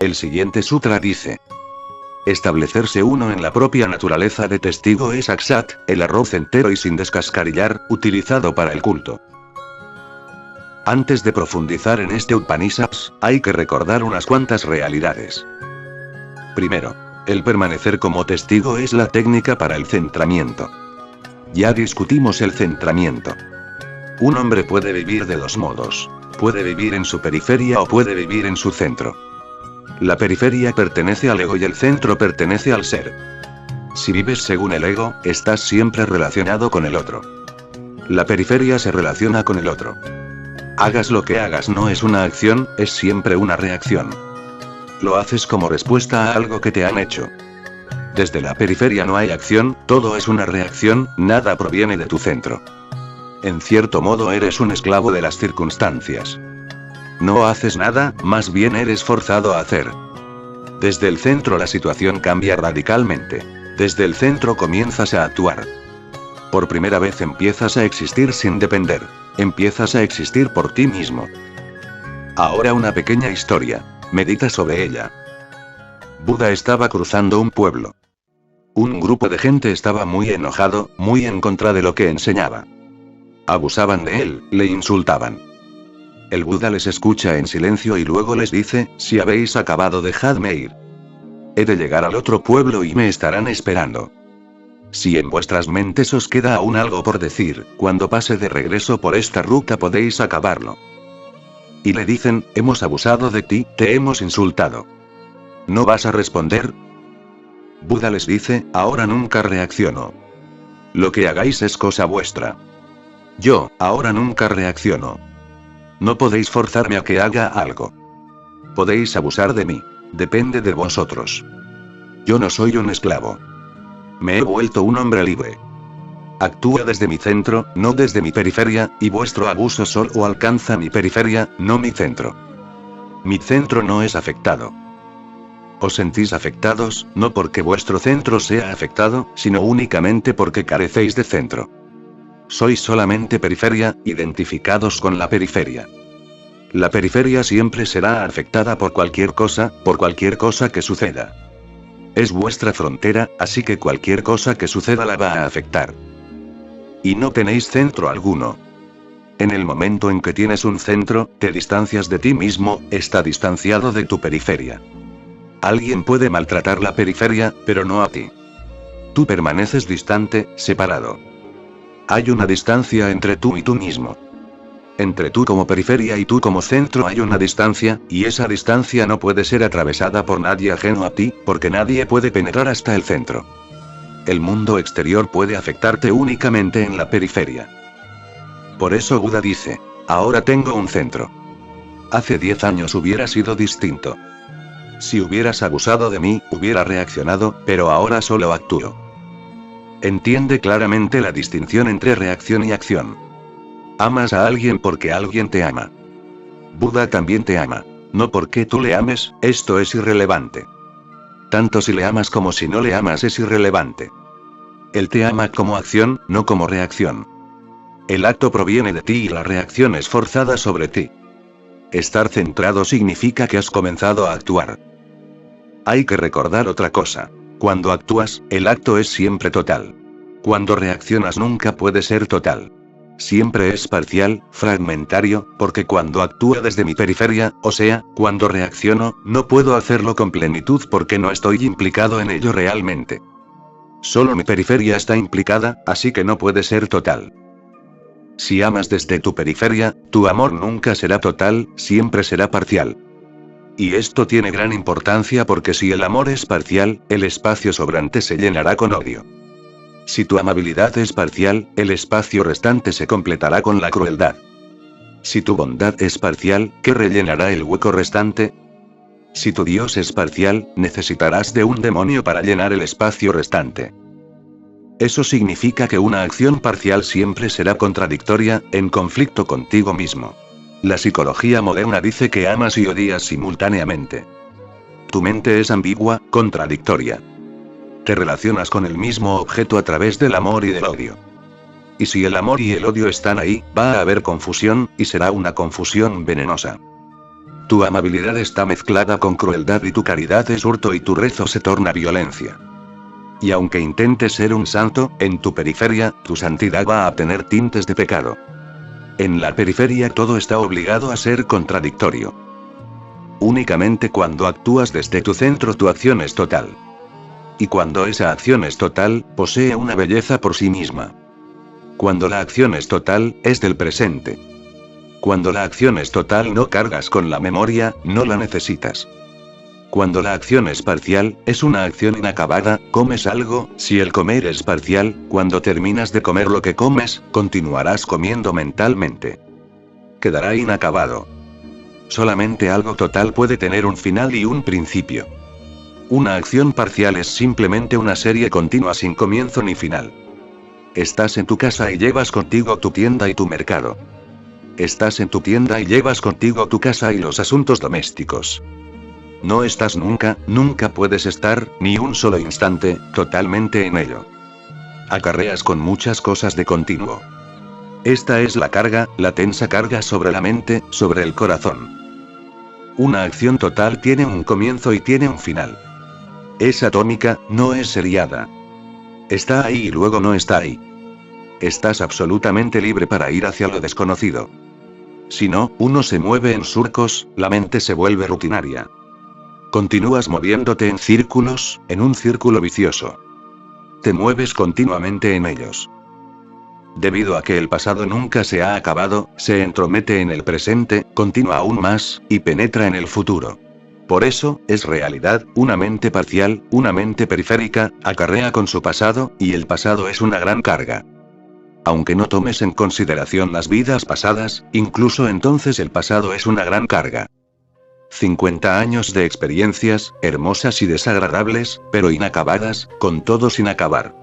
El siguiente sutra dice: establecerse uno en la propia naturaleza de testigo es akshat, el arroz entero y sin descascarillar, utilizado para el culto. Antes de profundizar en este Upanishads, hay que recordar unas cuantas realidades. Primero, el permanecer como testigo es la técnica para el centramiento. Ya discutimos el centramiento. Un hombre puede vivir de dos modos. Puede vivir en su periferia o puede vivir en su centro. La periferia pertenece al ego y el centro pertenece al ser. Si vives según el ego, estás siempre relacionado con el otro. La periferia se relaciona con el otro. Hagas lo que hagas no es una acción, es siempre una reacción. Lo haces como respuesta a algo que te han hecho. Desde la periferia no hay acción, todo es una reacción, nada proviene de tu centro. En cierto modo eres un esclavo de las circunstancias. No haces nada, más bien eres forzado a hacer. Desde el centro la situación cambia radicalmente. Desde el centro comienzas a actuar. Por primera vez empiezas a existir sin depender. Empiezas a existir por ti mismo. Ahora una pequeña historia. Medita sobre ella. Buda estaba cruzando un pueblo. Un grupo de gente estaba muy enojado, muy en contra de lo que enseñaba. Abusaban de él, le insultaban. El Buda les escucha en silencio y luego les dice: si habéis acabado, dejadme ir. He de llegar al otro pueblo y me estarán esperando. Si en vuestras mentes os queda aún algo por decir, cuando pase de regreso por esta ruta podéis acabarlo. Y le dicen: hemos abusado de ti, te hemos insultado. ¿No vas a responder? Buda les dice: ahora nunca reacciono. Lo que hagáis es cosa vuestra. Yo, ahora nunca reacciono. No podéis forzarme a que haga algo. Podéis abusar de mí. Depende de vosotros. Yo no soy un esclavo. Me he vuelto un hombre libre. Actúa desde mi centro, no desde mi periferia, y vuestro abuso solo alcanza mi periferia, no mi centro. Mi centro no es afectado. Os sentís afectados, no porque vuestro centro sea afectado, sino únicamente porque carecéis de centro. Sois solamente periferia, identificados con la periferia. La periferia siempre será afectada por cualquier cosa que suceda. Es vuestra frontera, así que cualquier cosa que suceda la va a afectar. Y no tenéis centro alguno. En el momento en que tienes un centro, te distancias de ti mismo, está distanciado de tu periferia. Alguien puede maltratar la periferia, pero no a ti. Tú permaneces distante, separado. Hay una distancia entre tú y tú mismo. Entre tú como periferia y tú como centro hay una distancia, y esa distancia no puede ser atravesada por nadie ajeno a ti, porque nadie puede penetrar hasta el centro. El mundo exterior puede afectarte únicamente en la periferia. Por eso Buda dice: ahora tengo un centro. Hace 10 años hubiera sido distinto. Si hubieras abusado de mí, hubiera reaccionado, pero ahora solo actúo. Entiende claramente la distinción entre reacción y acción. Amas a alguien porque alguien te ama. Buda también te ama. No porque tú le ames, esto es irrelevante. Tanto si le amas como si no le amas es irrelevante. Él te ama como acción, no como reacción. El acto proviene de ti y la reacción es forzada sobre ti. Estar centrado significa que has comenzado a actuar. Hay que recordar otra cosa. Cuando actúas, el acto es siempre total. Cuando reaccionas nunca puede ser total. Siempre es parcial, fragmentario, porque cuando actúo desde mi periferia, o sea, cuando reacciono, no puedo hacerlo con plenitud porque no estoy implicado en ello realmente. Solo mi periferia está implicada, así que no puede ser total. Si amas desde tu periferia, tu amor nunca será total, siempre será parcial. Y esto tiene gran importancia porque si el amor es parcial, el espacio sobrante se llenará con odio. Si tu amabilidad es parcial, el espacio restante se completará con la crueldad. Si tu bondad es parcial, ¿qué rellenará el hueco restante? Si tu Dios es parcial, necesitarás de un demonio para llenar el espacio restante. Eso significa que una acción parcial siempre será contradictoria, en conflicto contigo mismo. La psicología moderna dice que amas y odias simultáneamente. Tu mente es ambigua, contradictoria. Te relacionas con el mismo objeto a través del amor y del odio. Y si el amor y el odio están ahí, va a haber confusión, y será una confusión venenosa. Tu amabilidad está mezclada con crueldad y tu caridad es hurto y tu rezo se torna violencia. Y aunque intentes ser un santo, en tu periferia, tu santidad va a tener tintes de pecado. En la periferia todo está obligado a ser contradictorio. Únicamente cuando actúas desde tu centro tu acción es total. Y cuando esa acción es total, posee una belleza por sí misma. Cuando la acción es total, es del presente. Cuando la acción es total no cargas con la memoria, no la necesitas. Cuando la acción es parcial, es una acción inacabada, comes algo, si el comer es parcial, cuando terminas de comer lo que comes, continuarás comiendo mentalmente. Quedará inacabado. Solamente algo total puede tener un final y un principio. Una acción parcial es simplemente una serie continua sin comienzo ni final. Estás en tu casa y llevas contigo tu tienda y tu mercado. Estás en tu tienda y llevas contigo tu casa y los asuntos domésticos. No estás nunca, nunca puedes estar, ni un solo instante, totalmente en ello. Acarreas con muchas cosas de continuo. Esta es la carga, la tensa carga sobre la mente, sobre el corazón. Una acción total tiene un comienzo y tiene un final. Es atómica, no es seriada. Está ahí y luego no está ahí. Estás absolutamente libre para ir hacia lo desconocido. Si no, uno se mueve en surcos, la mente se vuelve rutinaria. Continúas moviéndote en círculos, en un círculo vicioso. Te mueves continuamente en ellos. Debido a que el pasado nunca se ha acabado, se entromete en el presente, continúa aún más, y penetra en el futuro. Por eso, es realidad, una mente parcial, una mente periférica, acarrea con su pasado, y el pasado es una gran carga. Aunque no tomes en consideración las vidas pasadas, incluso entonces el pasado es una gran carga. 50 años de experiencias, hermosas y desagradables, pero inacabadas, con todo sin acabar.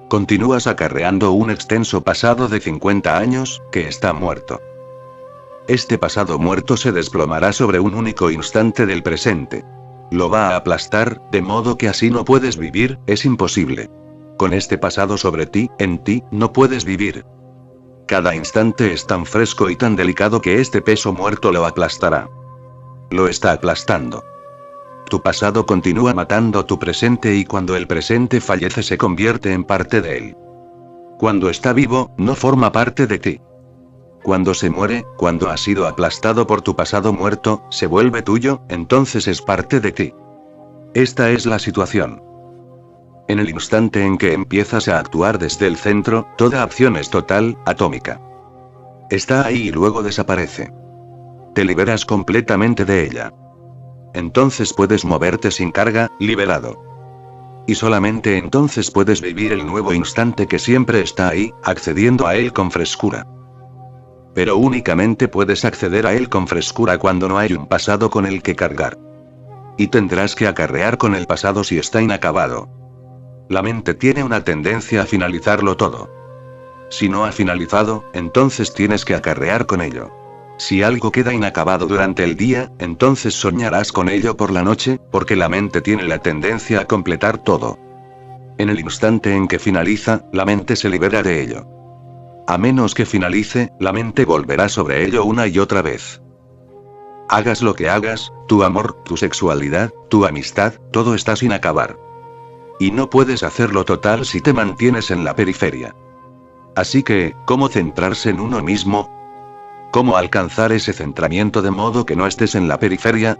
Continúas acarreando un extenso pasado de 50 años, que está muerto. Este pasado muerto se desplomará sobre un único instante del presente. Lo va a aplastar, de modo que así no puedes vivir, es imposible. Con este pasado sobre ti, en ti, no puedes vivir. Cada instante es tan fresco y tan delicado que este peso muerto lo aplastará. Lo está aplastando. Tu pasado continúa matando tu presente y cuando el presente fallece se convierte en parte de él. Cuando está vivo, no forma parte de ti. Cuando se muere, cuando ha sido aplastado por tu pasado muerto, se vuelve tuyo, entonces es parte de ti. Esta es la situación. En el instante en que empiezas a actuar desde el centro, toda acción es total, atómica. Está ahí y luego desaparece. Te liberas completamente de ella. Entonces puedes moverte sin carga, liberado. Y solamente entonces puedes vivir el nuevo instante que siempre está ahí, accediendo a él con frescura. Pero únicamente puedes acceder a él con frescura cuando no hay un pasado con el que cargar. Y tendrás que acarrear con el pasado si está inacabado. La mente tiene una tendencia a finalizarlo todo. Si no ha finalizado, entonces tienes que acarrear con ello. Si algo queda inacabado durante el día, entonces soñarás con ello por la noche, porque la mente tiene la tendencia a completar todo. En el instante en que finaliza, la mente se libera de ello. A menos que finalice, la mente volverá sobre ello una y otra vez. Hagas lo que hagas, tu amor, tu sexualidad, tu amistad, todo está sin acabar. Y no puedes hacerlo total si te mantienes en la periferia. Así que, ¿cómo centrarse en uno mismo? ¿Cómo alcanzar ese centramiento de modo que no estés en la periferia?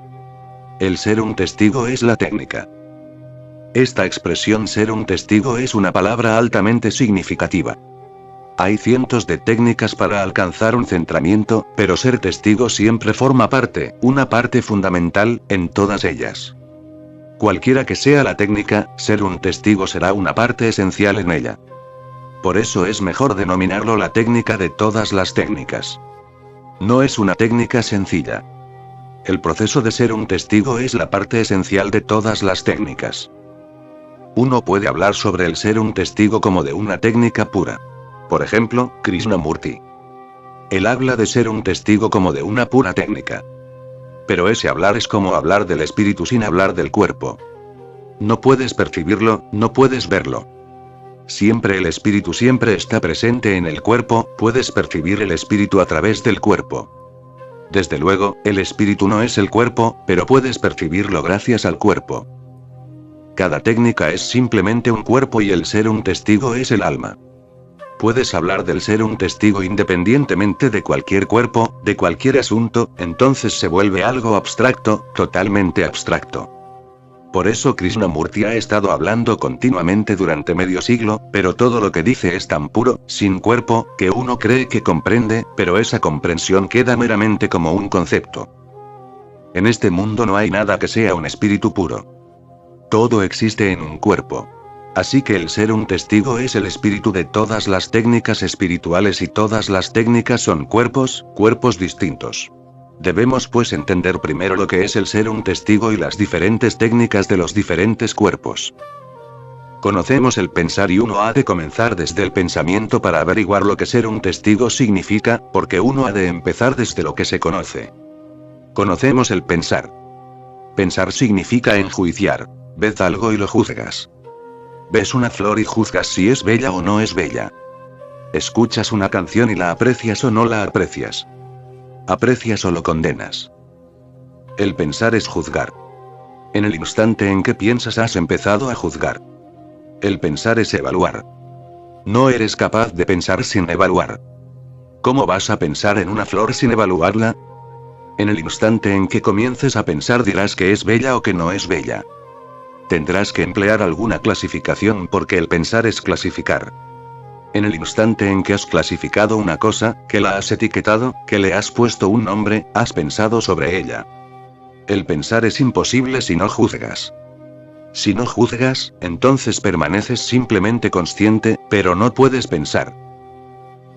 El ser un testigo es la técnica. Esta expresión ser un testigo es una palabra altamente significativa. Hay cientos de técnicas para alcanzar un centramiento, pero ser testigo siempre forma parte, una parte fundamental, en todas ellas. Cualquiera que sea la técnica, ser un testigo será una parte esencial en ella. Por eso es mejor denominarlo la técnica de todas las técnicas. No es una técnica sencilla. El proceso de ser un testigo es la parte esencial de todas las técnicas. Uno puede hablar sobre el ser un testigo como de una técnica pura. Por ejemplo, Krishnamurti. Él habla de ser un testigo como de una pura técnica. Pero ese hablar es como hablar del espíritu sin hablar del cuerpo. No puedes percibirlo, no puedes verlo. Siempre el espíritu siempre está presente en el cuerpo, puedes percibir el espíritu a través del cuerpo. Desde luego, el espíritu no es el cuerpo, pero puedes percibirlo gracias al cuerpo. Cada técnica es simplemente un cuerpo y el ser un testigo es el alma. Puedes hablar del ser un testigo independientemente de cualquier cuerpo, de cualquier asunto, entonces se vuelve algo abstracto, totalmente abstracto. Por eso Krishnamurti ha estado hablando continuamente durante medio siglo, pero todo lo que dice es tan puro, sin cuerpo, que uno cree que comprende, pero esa comprensión queda meramente como un concepto. En este mundo no hay nada que sea un espíritu puro. Todo existe en un cuerpo. Así que el ser un testigo es el espíritu de todas las técnicas espirituales y todas las técnicas son cuerpos distintos. Debemos pues entender primero lo que es el ser un testigo y las diferentes técnicas de los diferentes cuerpos. Conocemos el pensar y uno ha de comenzar desde el pensamiento para averiguar lo que ser un testigo significa, porque uno ha de empezar desde lo que se conoce. Conocemos el pensar. Pensar significa enjuiciar. Ves algo y lo juzgas. Ves una flor y juzgas si es bella o no es bella. Escuchas una canción y la aprecias o no la aprecias. Aprecias o lo condenas. El pensar es juzgar. En el instante en que piensas has empezado a juzgar. El pensar es evaluar. No eres capaz de pensar sin evaluar. ¿Cómo vas a pensar en una flor sin evaluarla? En el instante en que comiences a pensar dirás que es bella o que no es bella. Tendrás que emplear alguna clasificación porque el pensar es clasificar. En el instante en que has clasificado una cosa, que la has etiquetado, que le has puesto un nombre, has pensado sobre ella. El pensar es imposible si no juzgas. Si no juzgas, entonces permaneces simplemente consciente, pero no puedes pensar.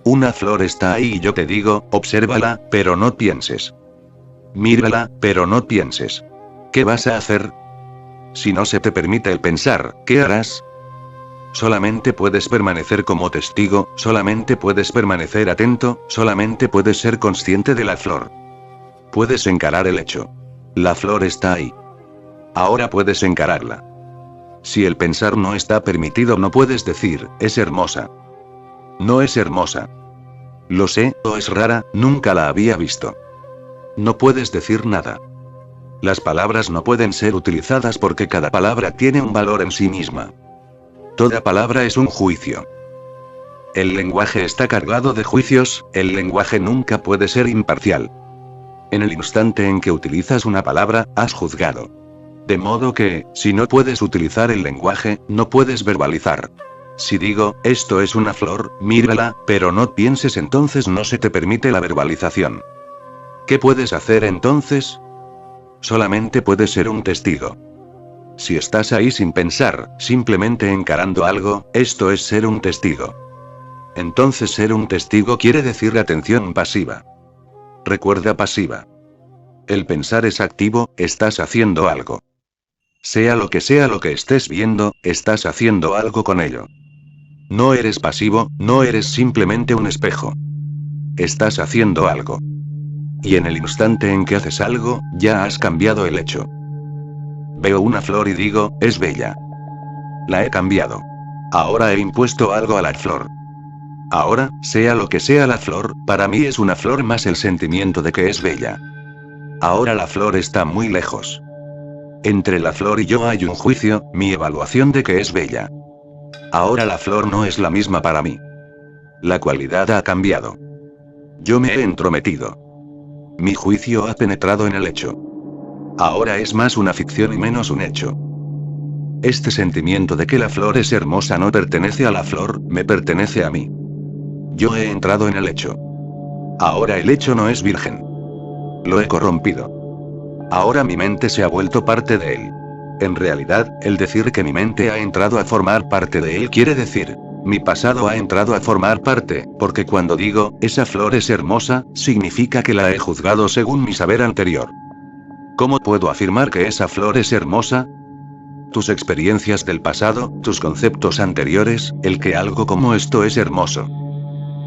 Una flor está ahí y yo te digo, obsérvala, pero no pienses. Mírala, pero no pienses. ¿Qué vas a hacer? Si no se te permite el pensar, ¿qué harás? Solamente puedes permanecer como testigo, solamente puedes permanecer atento, solamente puedes ser consciente de la flor. Puedes encarar el hecho. La flor está ahí. Ahora puedes encararla. Si el pensar no está permitido no puedes decir, es hermosa. No es hermosa. Lo sé, o es rara, nunca la había visto. No puedes decir nada. Las palabras no pueden ser utilizadas porque cada palabra tiene un valor en sí misma. Toda palabra es un juicio. El lenguaje está cargado de juicios, el lenguaje nunca puede ser imparcial. En el instante en que utilizas una palabra, has juzgado. De modo que, si no puedes utilizar el lenguaje, no puedes verbalizar. Si digo, esto es una flor, mírala, pero no pienses entonces no se te permite la verbalización. ¿Qué puedes hacer entonces? Solamente puedes ser un testigo. Si estás ahí sin pensar, simplemente encarando algo, esto es ser un testigo. Entonces ser un testigo quiere decir atención pasiva. Recuerda pasiva. El pensar es activo, estás haciendo algo. Sea lo que estés viendo, estás haciendo algo con ello. No eres pasivo, no eres simplemente un espejo. Estás haciendo algo. Y en el instante en que haces algo, ya has cambiado el hecho. Veo una flor y digo, es bella. La he cambiado. Ahora he impuesto algo a la flor. Ahora, sea lo que sea la flor, para mí es una flor más el sentimiento de que es bella. Ahora la flor está muy lejos. Entre la flor y yo hay un juicio, mi evaluación de que es bella. Ahora la flor no es la misma para mí. La cualidad ha cambiado. Yo me he entrometido. Mi juicio ha penetrado en el hecho. Ahora es más una ficción y menos un hecho. Este sentimiento de que la flor es hermosa no pertenece a la flor, me pertenece a mí. Yo he entrado en el hecho. Ahora el hecho no es virgen. Lo he corrompido. Ahora mi mente se ha vuelto parte de él. En realidad, el decir que mi mente ha entrado a formar parte de él quiere decir, mi pasado ha entrado a formar parte, porque cuando digo, esa flor es hermosa, significa que la he juzgado según mi saber anterior. ¿Cómo puedo afirmar que esa flor es hermosa? Tus experiencias del pasado, tus conceptos anteriores, el que algo como esto es hermoso.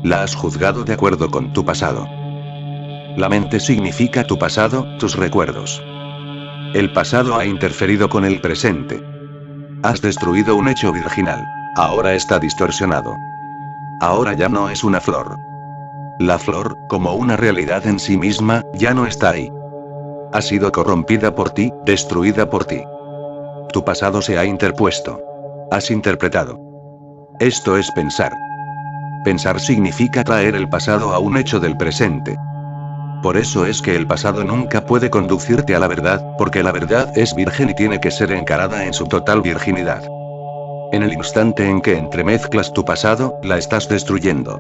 La has juzgado de acuerdo con tu pasado. La mente significa tu pasado, tus recuerdos. El pasado ha interferido con el presente. Has destruido un hecho virginal. Ahora está distorsionado. Ahora ya no es una flor. La flor, como una realidad en sí misma, ya no está ahí. Ha sido corrompida por ti, destruida por ti. Tu pasado se ha interpuesto. Has interpretado. Esto es pensar. Pensar significa traer el pasado a un hecho del presente. Por eso es que el pasado nunca puede conducirte a la verdad, porque la verdad es virgen y tiene que ser encarada en su total virginidad. En el instante en que entremezclas tu pasado, la estás destruyendo.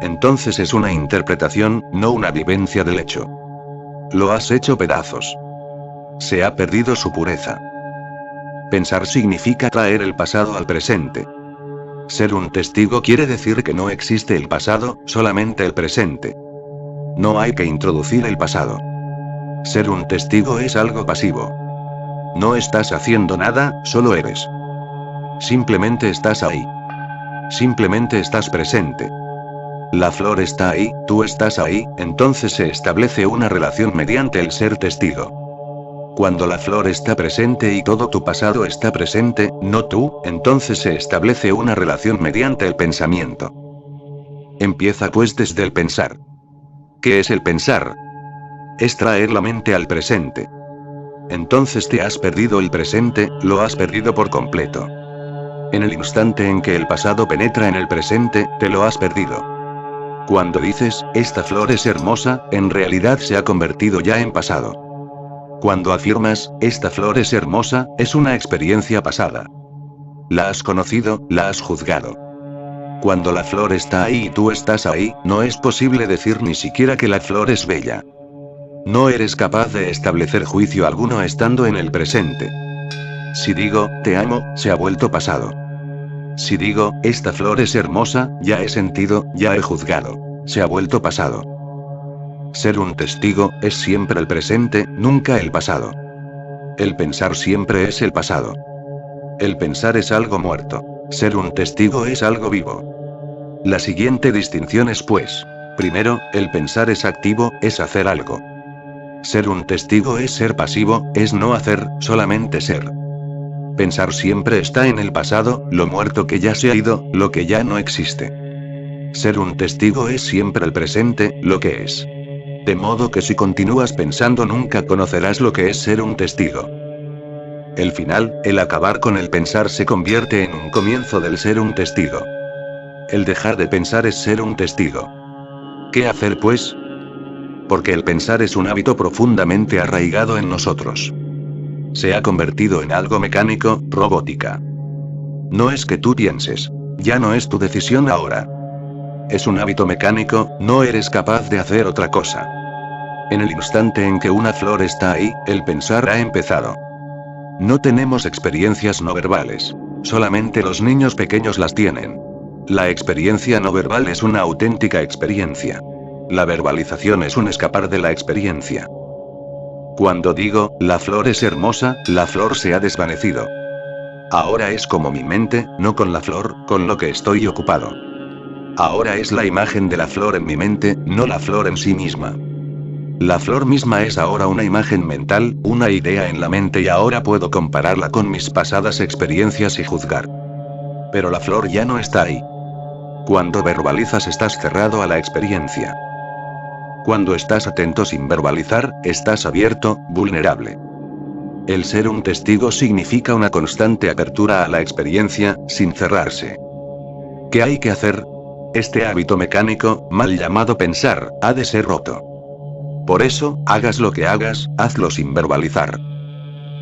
Entonces es una interpretación, no una vivencia del hecho. Lo has hecho pedazos. Se ha perdido su pureza. Pensar significa traer el pasado al presente. Ser un testigo quiere decir que no existe el pasado, solamente el presente. No hay que introducir el pasado. Ser un testigo es algo pasivo. No estás haciendo nada, solo eres. Simplemente estás ahí. Simplemente estás presente. La flor está ahí, tú estás ahí, entonces se establece una relación mediante el ser testigo. Cuando la flor está presente y todo tu pasado está presente, no tú, entonces se establece una relación mediante el pensamiento. Empieza pues desde el pensar. ¿Qué es el pensar? Es traer la mente al presente. Entonces te has perdido el presente, lo has perdido por completo. En el instante en que el pasado penetra en el presente, te lo has perdido. Cuando dices, esta flor es hermosa, en realidad se ha convertido ya en pasado. Cuando afirmas, esta flor es hermosa, es una experiencia pasada. La has conocido, la has juzgado. Cuando la flor está ahí y tú estás ahí, no es posible decir ni siquiera que la flor es bella. No eres capaz de establecer juicio alguno estando en el presente. Si digo, te amo, se ha vuelto pasado. Si digo, esta flor es hermosa, ya he sentido, ya he juzgado. Se ha vuelto pasado. Ser un testigo, es siempre el presente, nunca el pasado. El pensar siempre es el pasado. El pensar es algo muerto. Ser un testigo es algo vivo. La siguiente distinción es pues, primero, el pensar es activo, es hacer algo. Ser un testigo es ser pasivo, es no hacer, solamente ser. Pensar siempre está en el pasado, lo muerto que ya se ha ido, lo que ya no existe. Ser un testigo es siempre el presente, lo que es. De modo que si continúas pensando nunca conocerás lo que es ser un testigo. El final, el acabar con el pensar se convierte en un comienzo del ser un testigo. El dejar de pensar es ser un testigo. ¿Qué hacer pues? Porque el pensar es un hábito profundamente arraigado en nosotros. Se ha convertido en algo mecánico, robótica. No es que tú pienses. Ya no es tu decisión ahora. Es un hábito mecánico, no eres capaz de hacer otra cosa. En el instante en que una flor está ahí, el pensar ha empezado. No tenemos experiencias no verbales. Solamente los niños pequeños las tienen. La experiencia no verbal es una auténtica experiencia. La verbalización es un escapar de la experiencia. Cuando digo, la flor es hermosa, la flor se ha desvanecido. Ahora es como mi mente, no con la flor, con lo que estoy ocupado. Ahora es la imagen de la flor en mi mente, no la flor en sí misma. La flor misma es ahora una imagen mental, una idea en la mente y ahora puedo compararla con mis pasadas experiencias y juzgar. Pero la flor ya no está ahí. Cuando verbalizas estás cerrado a la experiencia. Cuando estás atento sin verbalizar, estás abierto, vulnerable. El ser un testigo significa una constante apertura a la experiencia, sin cerrarse. ¿Qué hay que hacer? Este hábito mecánico, mal llamado pensar, ha de ser roto. Por eso, hagas lo que hagas, hazlo sin verbalizar.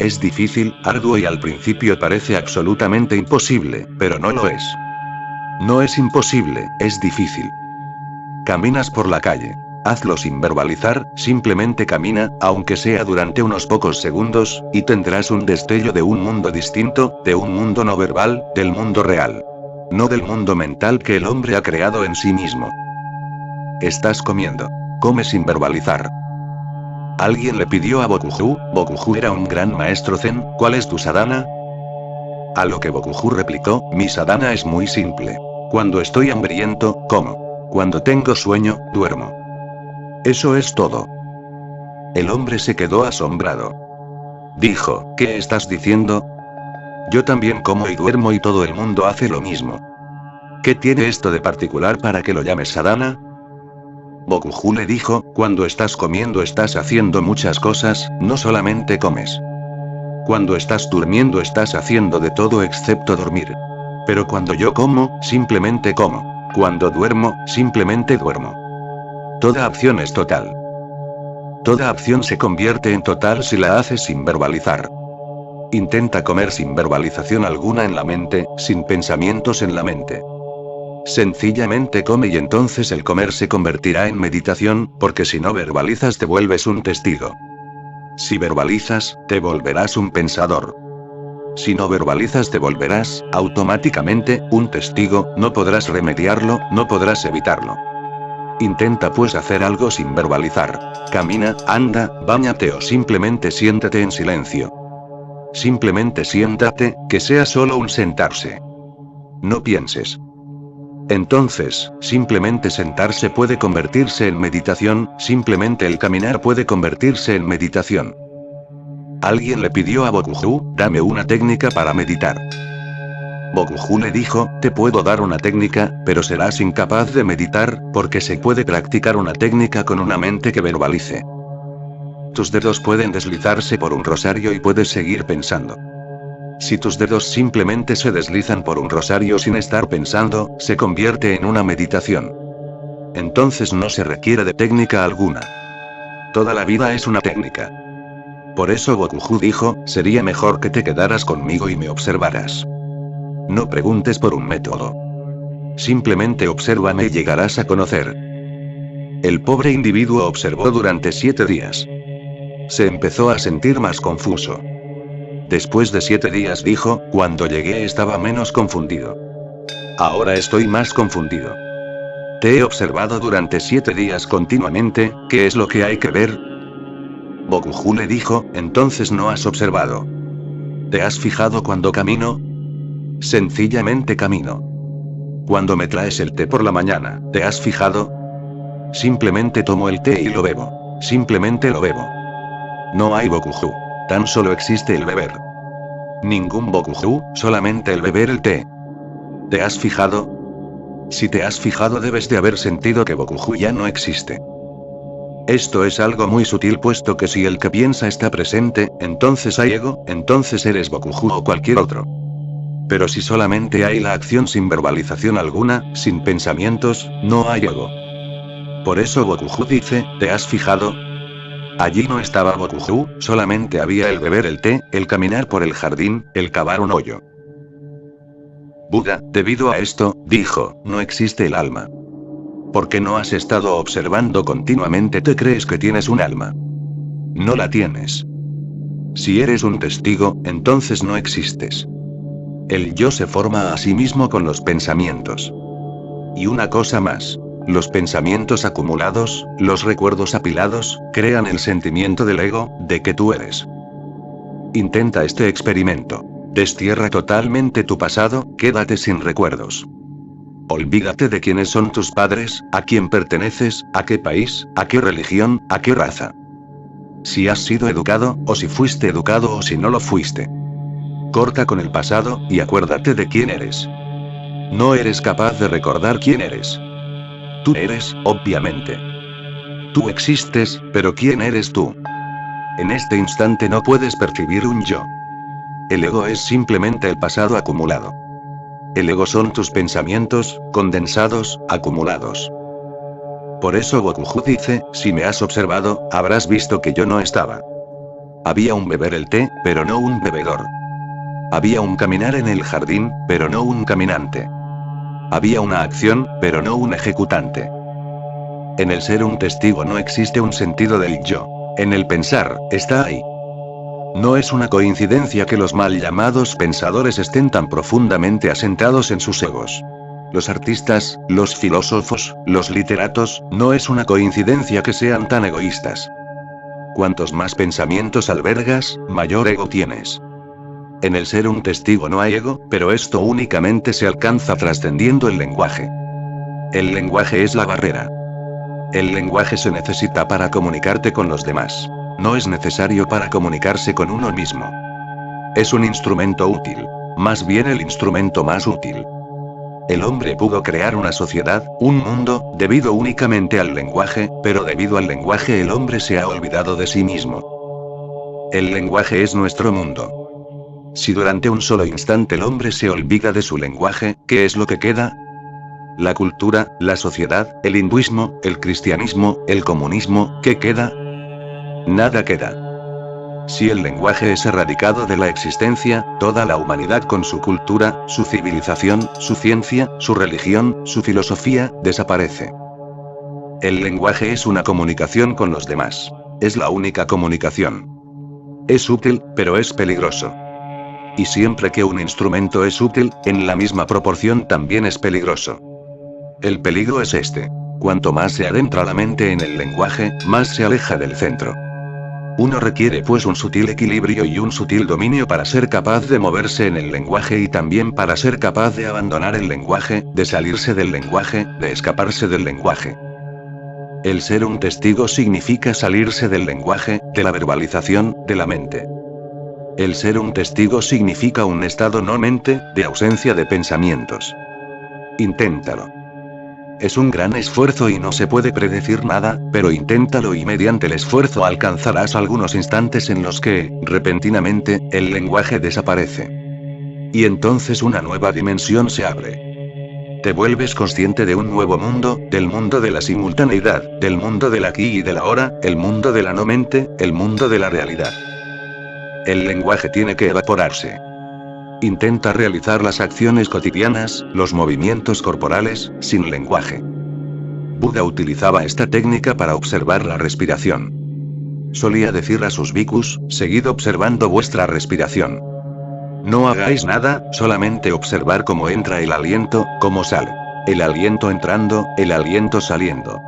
Es difícil, arduo y al principio parece absolutamente imposible, pero no lo es. No es imposible, es difícil. Caminas por la calle. Hazlo sin verbalizar, simplemente camina, aunque sea durante unos pocos segundos, y tendrás un destello de un mundo distinto, de un mundo no verbal, del mundo real. No del mundo mental que el hombre ha creado en sí mismo. Estás comiendo. Come sin verbalizar. Alguien le pidió a Bokuju, Bokuju era un gran maestro zen, ¿cuál es tu sadhana? A lo que Bokuju replicó, mi sadhana es muy simple. Cuando estoy hambriento, como. Cuando tengo sueño, duermo. Eso es todo. El hombre se quedó asombrado. Dijo, ¿qué estás diciendo? Yo también como y duermo y todo el mundo hace lo mismo. ¿Qué tiene esto de particular para que lo llames sadhana? Bokuju le dijo, cuando estás comiendo estás haciendo muchas cosas, no solamente comes. Cuando estás durmiendo estás haciendo de todo excepto dormir. Pero cuando yo como, simplemente como. Cuando duermo, simplemente duermo. Toda acción es total. Toda acción se convierte en total si la haces sin verbalizar. Intenta comer sin verbalización alguna en la mente, sin pensamientos en la mente. Sencillamente come y entonces el comer se convertirá en meditación, porque si no verbalizas te vuelves un testigo. Si verbalizas, te volverás un pensador. Si no verbalizas te volverás, automáticamente, un testigo, no podrás remediarlo, no podrás evitarlo. Intenta pues hacer algo sin verbalizar. Camina, anda, báñate o simplemente siéntate en silencio. Simplemente siéntate, que sea solo un sentarse. No pienses. Entonces, simplemente sentarse puede convertirse en meditación, simplemente el caminar puede convertirse en meditación. Alguien le pidió a Bokuju, dame una técnica para meditar. Bokuju le dijo, te puedo dar una técnica, pero serás incapaz de meditar, porque se puede practicar una técnica con una mente que verbalice. Tus dedos pueden deslizarse por un rosario y puedes seguir pensando. Si tus dedos simplemente se deslizan por un rosario sin estar pensando, se convierte en una meditación. Entonces no se requiere de técnica alguna. Toda la vida es una técnica. Por eso Bokuju dijo, sería mejor que te quedaras conmigo y me observaras. No preguntes por un método. Simplemente obsérvame y llegarás a conocer. El pobre individuo observó durante 7 días. Se empezó a sentir más confuso. Después de 7 días dijo, cuando llegué estaba menos confundido. Ahora estoy más confundido. Te he observado durante 7 días continuamente, ¿qué es lo que hay que ver? Bokuju le dijo, entonces no has observado. ¿Te has fijado cuando camino? Sencillamente camino. Cuando me traes el té por la mañana, ¿te has fijado? Simplemente tomo el té y lo bebo. Simplemente lo bebo. No hay Bokuju. Tan solo existe el beber. Ningún Bokuju, solamente el beber el té. ¿Te has fijado? Si te has fijado debes de haber sentido que Bokuju ya no existe. Esto es algo muy sutil puesto que si el que piensa está presente, entonces hay ego, entonces eres Bokuju o cualquier otro. Pero si solamente hay la acción sin verbalización alguna, sin pensamientos, no hay ego. Por eso Bokuju dice, ¿te has fijado? Allí no estaba Bokuju, solamente había el beber el té, el caminar por el jardín, el cavar un hoyo. Buda, debido a esto, dijo, no existe el alma. Porque no has estado observando continuamente te crees que tienes un alma. No la tienes. Si eres un testigo, entonces no existes. El yo se forma a sí mismo con los pensamientos. Y una cosa más. Los pensamientos acumulados, los recuerdos apilados, crean el sentimiento del ego, de que tú eres. Intenta este experimento. Destierra totalmente tu pasado, quédate sin recuerdos. Olvídate de quiénes son tus padres, a quién perteneces, a qué país, a qué religión, a qué raza. Si has sido educado, o si fuiste educado o si no lo fuiste. Corta con el pasado, y acuérdate de quién eres. No eres capaz de recordar quién eres. Tú eres, obviamente. Tú existes, pero ¿quién eres tú? En este instante no puedes percibir un yo. El ego es simplemente el pasado acumulado. El ego son tus pensamientos, condensados, acumulados. Por eso Bokuju dice, si me has observado, habrás visto que yo no estaba. Había un beber el té, pero no un bebedor. Había un caminar en el jardín, pero no un caminante. Había una acción, pero no un ejecutante. En el ser un testigo no existe un sentido del yo. En el pensar, está ahí. No es una coincidencia que los mal llamados pensadores estén tan profundamente asentados en sus egos. Los artistas, los filósofos, los literatos, no es una coincidencia que sean tan egoístas. Cuantos más pensamientos albergas, mayor ego tienes. En el ser un testigo no hay ego, pero esto únicamente se alcanza trascendiendo el lenguaje. El lenguaje es la barrera. El lenguaje se necesita para comunicarte con los demás. No es necesario para comunicarse con uno mismo. Es un instrumento útil. Más bien el instrumento más útil. El hombre pudo crear una sociedad, un mundo, debido únicamente al lenguaje, pero debido al lenguaje el hombre se ha olvidado de sí mismo. El lenguaje es nuestro mundo. Si durante un solo instante el hombre se olvida de su lenguaje, ¿qué es lo que queda? La cultura, la sociedad, el hinduismo, el cristianismo, el comunismo, ¿qué queda? Nada queda. Si el lenguaje es erradicado de la existencia, toda la humanidad con su cultura, su civilización, su ciencia, su religión, su filosofía, desaparece. El lenguaje es una comunicación con los demás. Es la única comunicación. Es útil, pero es peligroso. Y siempre que un instrumento es útil, en la misma proporción también es peligroso. El peligro es este. Cuanto más se adentra la mente en el lenguaje, más se aleja del centro. Uno requiere pues un sutil equilibrio y un sutil dominio para ser capaz de moverse en el lenguaje y también para ser capaz de abandonar el lenguaje, de salirse del lenguaje, de escaparse del lenguaje. El ser un testigo significa salirse del lenguaje, de la verbalización, de la mente. El ser un testigo significa un estado no mente, de ausencia de pensamientos. Inténtalo. Es un gran esfuerzo y no se puede predecir nada, pero inténtalo y mediante el esfuerzo alcanzarás algunos instantes en los que, repentinamente, el lenguaje desaparece. Y entonces una nueva dimensión se abre. Te vuelves consciente de un nuevo mundo, del mundo de la simultaneidad, del mundo del aquí y del ahora, el mundo de la no mente, el mundo de la realidad. El lenguaje tiene que evaporarse. Intenta realizar las acciones cotidianas, los movimientos corporales, sin lenguaje. Buda utilizaba esta técnica para observar la respiración. Solía decir a sus bhikkhus, seguid observando vuestra respiración. No hagáis nada, solamente observar cómo entra el aliento, cómo sale. El aliento entrando, el aliento saliendo.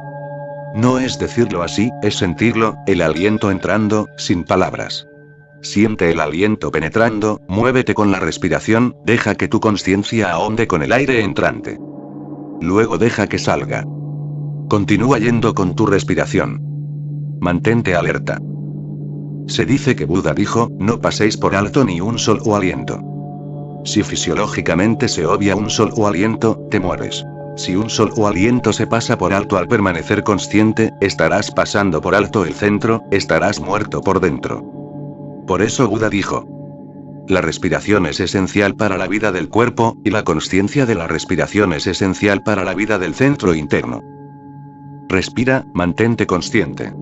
No es decirlo así, es sentirlo, el aliento entrando, sin palabras. Siente el aliento penetrando, muévete con la respiración, deja que tu conciencia ahonde con el aire entrante. Luego deja que salga. Continúa yendo con tu respiración. Mantente alerta. Se dice que Buda dijo, no paséis por alto ni un solo aliento. Si fisiológicamente se obvia un solo aliento, te mueres. Si un solo aliento se pasa por alto al permanecer consciente, estarás pasando por alto el centro, estarás muerto por dentro. Por eso Buda dijo, la respiración es esencial para la vida del cuerpo, y la consciencia de la respiración es esencial para la vida del centro interno. Respira, mantente consciente.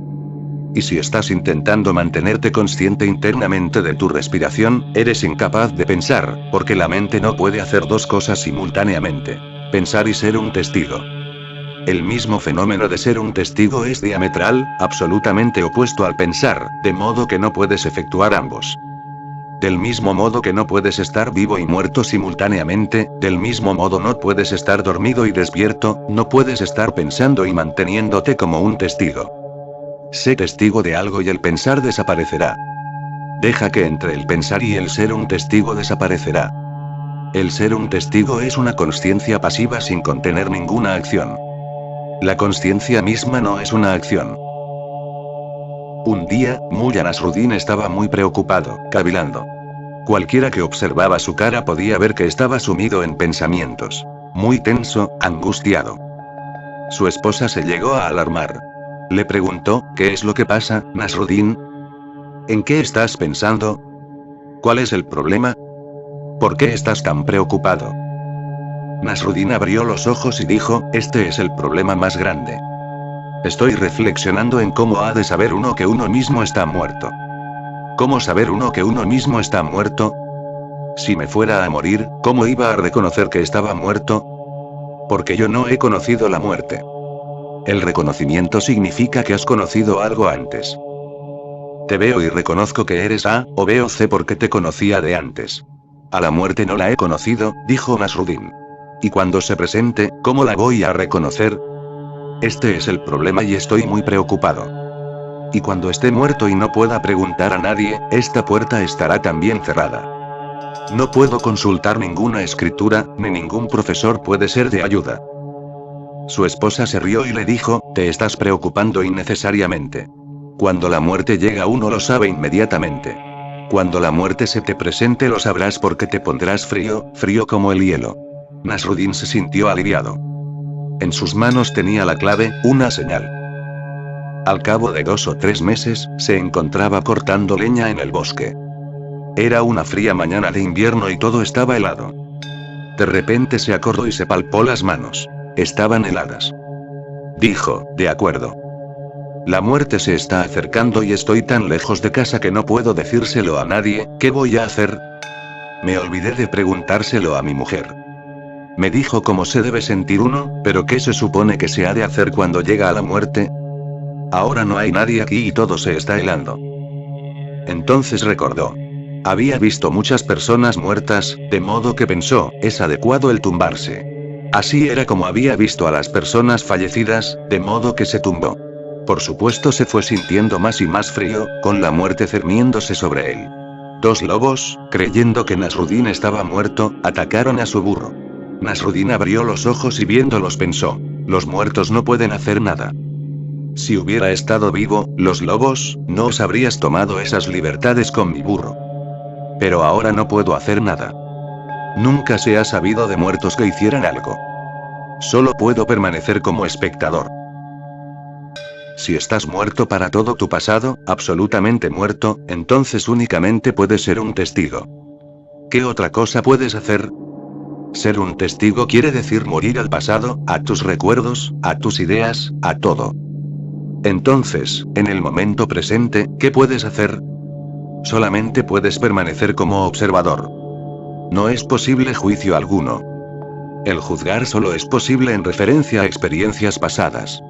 Y si estás intentando mantenerte consciente internamente de tu respiración, eres incapaz de pensar, porque la mente no puede hacer dos cosas simultáneamente: pensar y ser un testigo. El mismo fenómeno de ser un testigo es diametral, absolutamente opuesto al pensar, de modo que no puedes efectuar ambos. Del mismo modo que no puedes estar vivo y muerto simultáneamente, del mismo modo no puedes estar dormido y despierto, no puedes estar pensando y manteniéndote como un testigo. Sé testigo de algo y el pensar desaparecerá. Deja que entre el pensar y el ser un testigo desaparecerá. El ser un testigo es una consciencia pasiva sin contener ninguna acción. La consciencia misma no es una acción. Un día, Mullah Nasruddin estaba muy preocupado, cavilando. Cualquiera que observaba su cara podía ver que estaba sumido en pensamientos. Muy tenso, angustiado. Su esposa se llegó a alarmar. Le preguntó, ¿qué es lo que pasa, Nasruddin? ¿En qué estás pensando? ¿Cuál es el problema? ¿Por qué estás tan preocupado? Nasruddin abrió los ojos y dijo, este es el problema más grande. Estoy reflexionando en cómo ha de saber uno que uno mismo está muerto. ¿Cómo saber uno que uno mismo está muerto? Si me fuera a morir, ¿cómo iba a reconocer que estaba muerto? Porque yo no he conocido la muerte. El reconocimiento significa que has conocido algo antes. Te veo y reconozco que eres A, o B o C porque te conocía de antes. A la muerte no la he conocido, dijo Nasruddin. Y cuando se presente, ¿cómo la voy a reconocer? Este es el problema y estoy muy preocupado. Y cuando esté muerto y no pueda preguntar a nadie, esta puerta estará también cerrada. No puedo consultar ninguna escritura, ni ningún profesor puede ser de ayuda. Su esposa se rió y le dijo, te estás preocupando innecesariamente. Cuando la muerte llega uno lo sabe inmediatamente. Cuando la muerte se te presente lo sabrás porque te pondrás frío, frío como el hielo. Nasruddin se sintió aliviado. En sus manos tenía la clave, una señal. Al cabo de 2 o 3 meses, se encontraba cortando leña en el bosque. Era una fría mañana de invierno y todo estaba helado. De repente se acordó y se palpó las manos. Estaban heladas. Dijo, de acuerdo. La muerte se está acercando y estoy tan lejos de casa que no puedo decírselo a nadie. ¿Qué voy a hacer? Me olvidé de preguntárselo a mi mujer. Me dijo cómo se debe sentir uno, pero ¿qué se supone que se ha de hacer cuando llega a la muerte? Ahora no hay nadie aquí y todo se está helando. Entonces recordó. Había visto muchas personas muertas, de modo que pensó, es adecuado el tumbarse. Así era como había visto a las personas fallecidas, de modo que se tumbó. Por supuesto se fue sintiendo más y más frío, con la muerte cerniéndose sobre él. 2 lobos, creyendo que Nasruddin estaba muerto, atacaron a su burro. Nasruddin abrió los ojos y viéndolos pensó, los muertos no pueden hacer nada. Si hubiera estado vivo, los lobos, no os habrías tomado esas libertades con mi burro. Pero ahora no puedo hacer nada. Nunca se ha sabido de muertos que hicieran algo. Solo puedo permanecer como espectador. Si estás muerto para todo tu pasado, absolutamente muerto, entonces únicamente puedes ser un testigo. ¿Qué otra cosa puedes hacer? Ser un testigo quiere decir morir al pasado, a tus recuerdos, a tus ideas, a todo. Entonces, en el momento presente, ¿qué puedes hacer? Solamente puedes permanecer como observador. No es posible juicio alguno. El juzgar solo es posible en referencia a experiencias pasadas.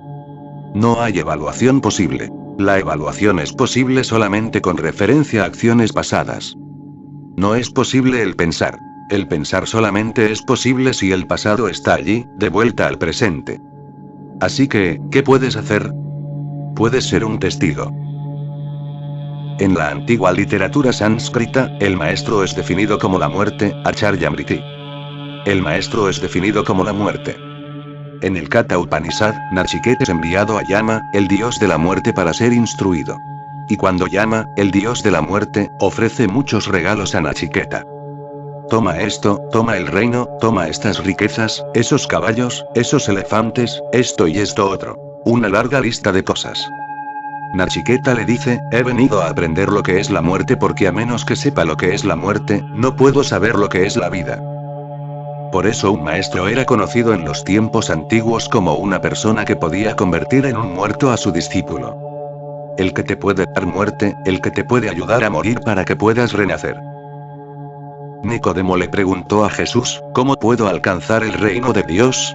No hay evaluación posible. La evaluación es posible solamente con referencia a acciones pasadas. No es posible el pensar. El pensar solamente es posible si el pasado está allí, de vuelta al presente. Así que, ¿qué puedes hacer? Puedes ser un testigo. En la antigua literatura sánscrita, el maestro es definido como la muerte, Acharyamriti. El maestro es definido como la muerte. En el Katha Upanishad, Nachiketa es enviado a Yama, el dios de la muerte para ser instruido. Y cuando Yama, el dios de la muerte, ofrece muchos regalos a Nachiketa. Toma esto, toma el reino, toma estas riquezas, esos caballos, esos elefantes, esto y esto otro. Una larga lista de cosas. Nachiketa le dice, he venido a aprender lo que es la muerte porque a menos que sepa lo que es la muerte, no puedo saber lo que es la vida. Por eso un maestro era conocido en los tiempos antiguos como una persona que podía convertir en un muerto a su discípulo. El que te puede dar muerte, el que te puede ayudar a morir para que puedas renacer. Nicodemo le preguntó a Jesús, ¿cómo puedo alcanzar el reino de Dios?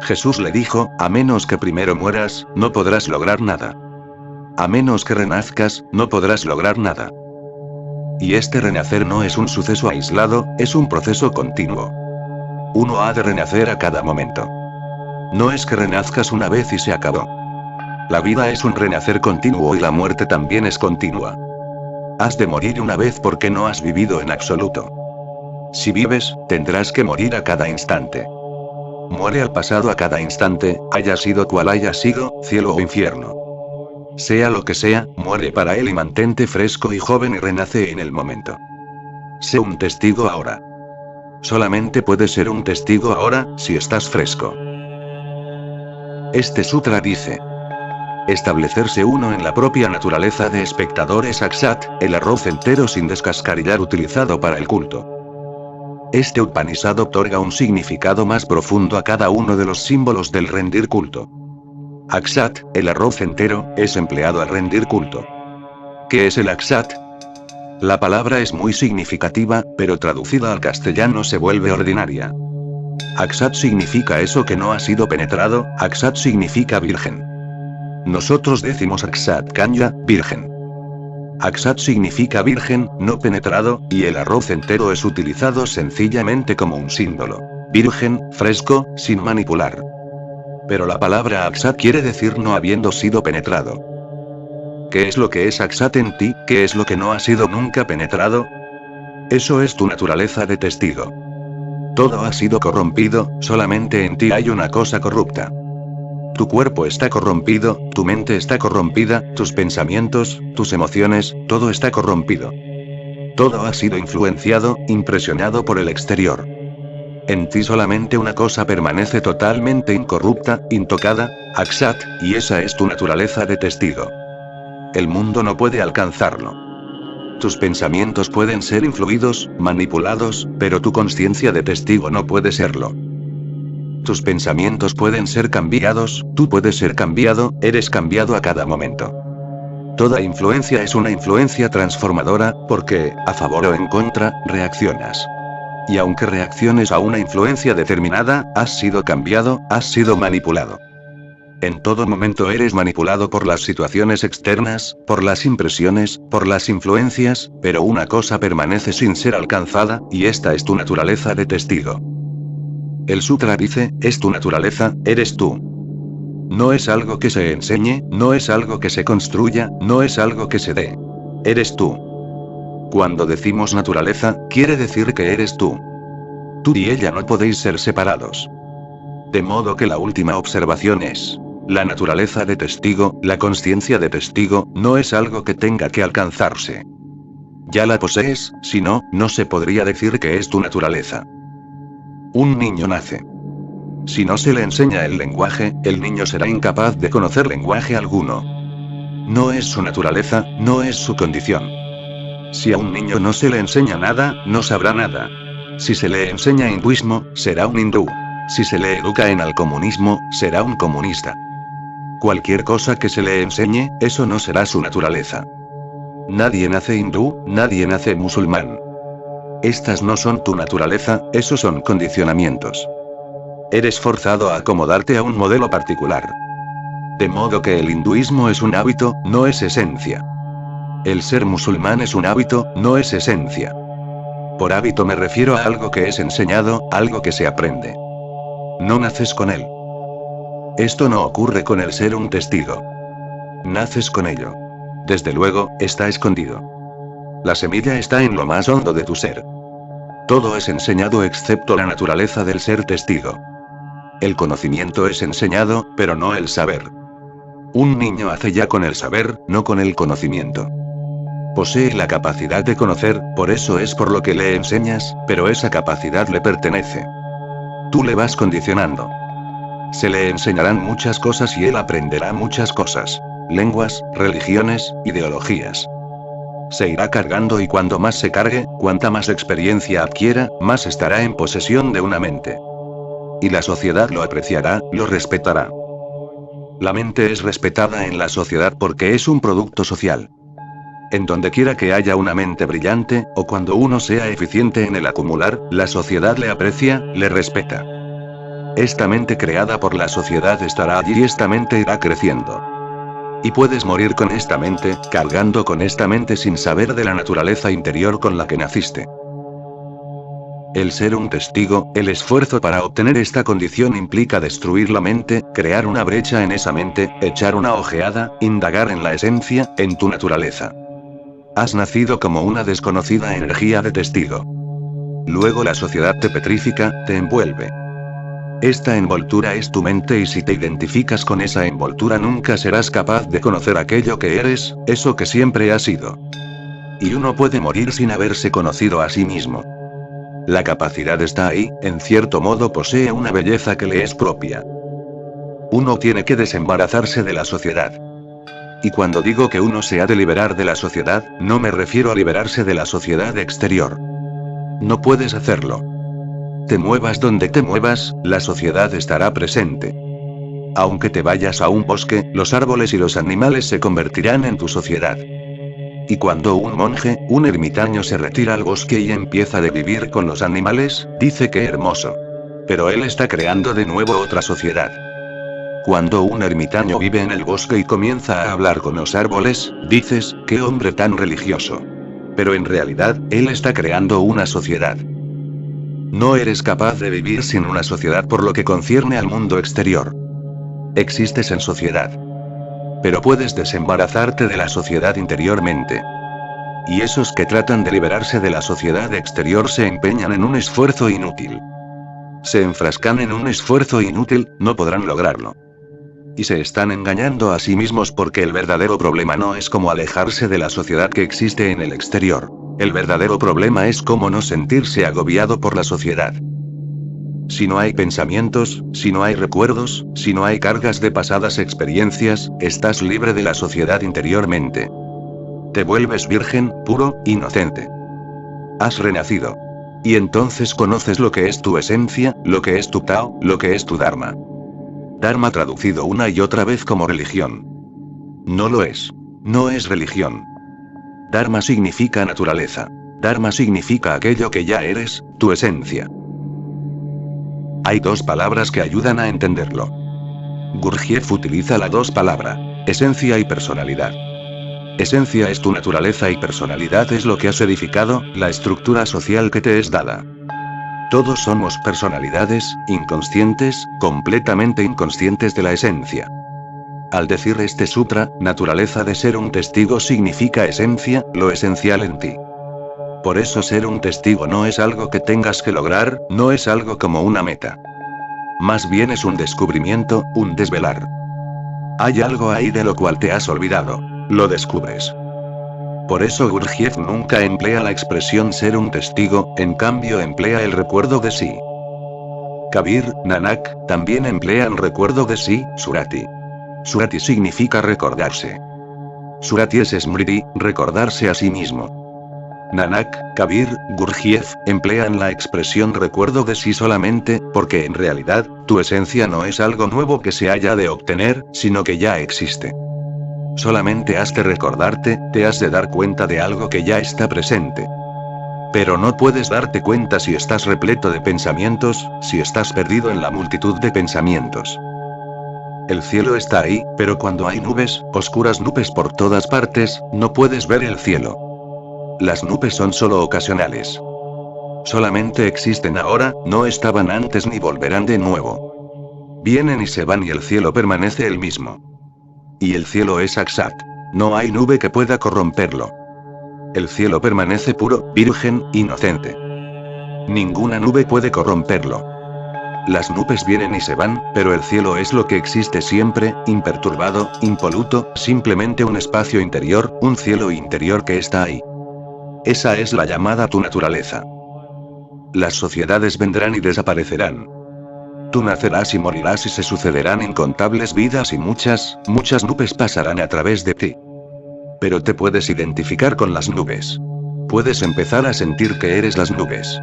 Jesús le dijo, a menos que primero mueras, no podrás lograr nada. A menos que renazcas, no podrás lograr nada. Y este renacer no es un suceso aislado, es un proceso continuo. Uno ha de renacer a cada momento. No es que renazcas una vez y se acabó. La vida es un renacer continuo y la muerte también es continua. Has de morir una vez porque no has vivido en absoluto. Si vives, tendrás que morir a cada instante. Muere al pasado a cada instante, haya sido cual haya sido, cielo o infierno. Sea lo que sea, muere para él y mantente fresco y joven y renace en el momento. Sé un testigo ahora. Solamente puedes ser un testigo ahora, si estás fresco. Este sutra dice: establecerse uno en la propia naturaleza de espectador es Akshat, el arroz entero sin descascarillar utilizado para el culto. Este Upanishad otorga un significado más profundo a cada uno de los símbolos del rendir culto. Akshat, el arroz entero, es empleado al rendir culto. ¿Qué es el Akshat? La palabra es muy significativa, pero traducida al castellano se vuelve ordinaria. Akshat significa eso que no ha sido penetrado, Akshat significa virgen. Nosotros decimos Akshat Kanya, virgen. Akshat significa virgen, no penetrado, y el arroz entero es utilizado sencillamente como un símbolo. Virgen, fresco, sin manipular. Pero la palabra Akshat quiere decir no habiendo sido penetrado. ¿Qué es lo que es Akshat en ti? ¿Qué es lo que no ha sido nunca penetrado? Eso es tu naturaleza de testigo. Todo ha sido corrompido, solamente en ti hay una cosa corrupta. Tu cuerpo está corrompido, tu mente está corrompida, tus pensamientos, tus emociones, todo está corrompido. Todo ha sido influenciado, impresionado por el exterior. En ti solamente una cosa permanece totalmente incorrupta, intocada, Akshat, y esa es tu naturaleza de testigo. El mundo no puede alcanzarlo. Tus pensamientos pueden ser influidos, manipulados, pero tu conciencia de testigo no puede serlo. Tus pensamientos pueden ser cambiados, tú puedes ser cambiado, eres cambiado a cada momento. Toda influencia es una influencia transformadora, porque, a favor o en contra, reaccionas. Y aunque reacciones a una influencia determinada, has sido cambiado, has sido manipulado. En todo momento eres manipulado por las situaciones externas, por las impresiones, por las influencias, pero una cosa permanece sin ser alcanzada, y esta es tu naturaleza de testigo. El sutra dice, es tu naturaleza, eres tú. No es algo que se enseñe, no es algo que se construya, no es algo que se dé. Eres tú. Cuando decimos naturaleza, quiere decir que eres tú. Tú y ella no podéis ser separados. De modo que la última observación es, la naturaleza de testigo, la conciencia de testigo, no es algo que tenga que alcanzarse. Ya la posees, si no, no se podría decir que es tu naturaleza. Un niño nace. Si no se le enseña el lenguaje, el niño será incapaz de conocer lenguaje alguno. No es su naturaleza, no es su condición. Si a un niño no se le enseña nada, no sabrá nada. Si se le enseña hinduismo, será un hindú. Si se le educa en el comunismo, será un comunista. Cualquier cosa que se le enseñe, eso no será su naturaleza. Nadie nace hindú, nadie nace musulmán. Estas no son tu naturaleza, esos son condicionamientos. Eres forzado a acomodarte a un modelo particular. De modo que el hinduismo es un hábito, no es esencia. El ser musulmán es un hábito, no es esencia. Por hábito me refiero a algo que es enseñado, algo que se aprende. No naces con él. Esto no ocurre con el ser un testigo. Naces con ello. Desde luego, está escondido. La semilla está en lo más hondo de tu ser. Todo es enseñado excepto la naturaleza del ser testigo. El conocimiento es enseñado, pero no el saber. Un niño hace ya con el saber, no con el conocimiento. Posee la capacidad de conocer, por eso es por lo que le enseñas, pero esa capacidad le pertenece. Tú le vas condicionando. Se le enseñarán muchas cosas y él aprenderá muchas cosas. Lenguas, religiones, ideologías. Se irá cargando y cuando más se cargue, cuanta más experiencia adquiera, más estará en posesión de una mente. Y la sociedad lo apreciará, lo respetará. La mente es respetada en la sociedad porque es un producto social. En donde quiera que haya una mente brillante, o cuando uno sea eficiente en el acumular, la sociedad le aprecia, le respeta. Esta mente creada por la sociedad estará allí y esta mente irá creciendo. Y puedes morir con esta mente, cargando con esta mente sin saber de la naturaleza interior con la que naciste. El ser un testigo, el esfuerzo para obtener esta condición implica destruir la mente, crear una brecha en esa mente, echar una ojeada, indagar en la esencia, en tu naturaleza. Has nacido como una desconocida energía de testigo. Luego la sociedad te petrifica, te envuelve. Esta envoltura es tu mente y si te identificas con esa envoltura nunca serás capaz de conocer aquello que eres, eso que siempre has sido. Y uno puede morir sin haberse conocido a sí mismo. La capacidad está ahí, en cierto modo posee una belleza que le es propia. Uno tiene que desembarazarse de la sociedad. Y cuando digo que uno se ha de liberar de la sociedad, no me refiero a liberarse de la sociedad exterior. No puedes hacerlo. Te muevas donde te muevas, la sociedad estará presente. Aunque te vayas a un bosque, los árboles y los animales se convertirán en tu sociedad. Y cuando un monje, un ermitaño se retira al bosque y empieza a vivir con los animales, dice que hermoso. Pero él está creando de nuevo otra sociedad. Cuando un ermitaño vive en el bosque y comienza a hablar con los árboles, dices, qué hombre tan religioso. Pero en realidad, él está creando una sociedad. No eres capaz de vivir sin una sociedad por lo que concierne al mundo exterior. Existes en sociedad. Pero puedes desembarazarte de la sociedad interiormente. Y esos que tratan de liberarse de la sociedad exterior se empeñan en un esfuerzo inútil. Se enfrascan en un esfuerzo inútil, no podrán lograrlo. Y se están engañando a sí mismos porque el verdadero problema no es cómo alejarse de la sociedad que existe en el exterior. El verdadero problema es cómo no sentirse agobiado por la sociedad. si no hay pensamientos, si no hay recuerdos, si no hay cargas de pasadas experiencias, estás libre de la sociedad interiormente. Te vuelves virgen, puro, inocente. Has renacido. Y entonces conoces lo que es tu esencia, lo que es tu Tao, lo que es tu Dharma. Dharma traducido una y otra vez como religión. No lo es. No es religión. Dharma significa naturaleza. Dharma significa aquello que ya eres, tu esencia. Hay dos palabras que ayudan a entenderlo. Gurdjieff utiliza las dos palabras, esencia y personalidad. Esencia es tu naturaleza y personalidad es lo que has edificado, la estructura social que te es dada. Todos somos personalidades, inconscientes, completamente inconscientes de la esencia. Al decir este sutra, naturaleza de ser un testigo significa esencia, lo esencial en ti. Por eso ser un testigo no es algo que tengas que lograr, no es algo como una meta. Más bien es un descubrimiento, un desvelar. Hay algo ahí de lo cual te has olvidado. Lo descubres. Por eso Gurdjieff nunca emplea la expresión ser un testigo, en cambio emplea el recuerdo de sí. Kabir, Nanak, también emplean recuerdo de sí, Surati. Surati significa recordarse. Surati es Smriti, recordarse a sí mismo. Nanak, Kabir, Gurdjieff, emplean la expresión recuerdo de sí solamente, porque en realidad, tu esencia no es algo nuevo que se haya de obtener, sino que ya existe. Solamente has de recordarte, te has de dar cuenta de algo que ya está presente. Pero no puedes darte cuenta si estás repleto de pensamientos, si estás perdido en la multitud de pensamientos. El cielo está ahí, pero cuando hay nubes, oscuras nubes por todas partes, no puedes ver el cielo. Las nubes son solo ocasionales. Solamente existen ahora, no estaban antes ni volverán de nuevo. Vienen y se van y el cielo permanece el mismo. Y el cielo es Akshat. No hay nube que pueda corromperlo. El cielo permanece puro, virgen, inocente. Ninguna nube puede corromperlo. Las nubes vienen y se van, pero el cielo es lo que existe siempre, imperturbado, impoluto, simplemente un espacio interior, un cielo interior que está ahí. Esa es la llamada tu naturaleza. Las sociedades vendrán y desaparecerán. Tú nacerás y morirás y se sucederán incontables vidas y muchas nubes pasarán a través de ti. Pero te puedes identificar con las nubes. Puedes empezar a sentir que eres las nubes.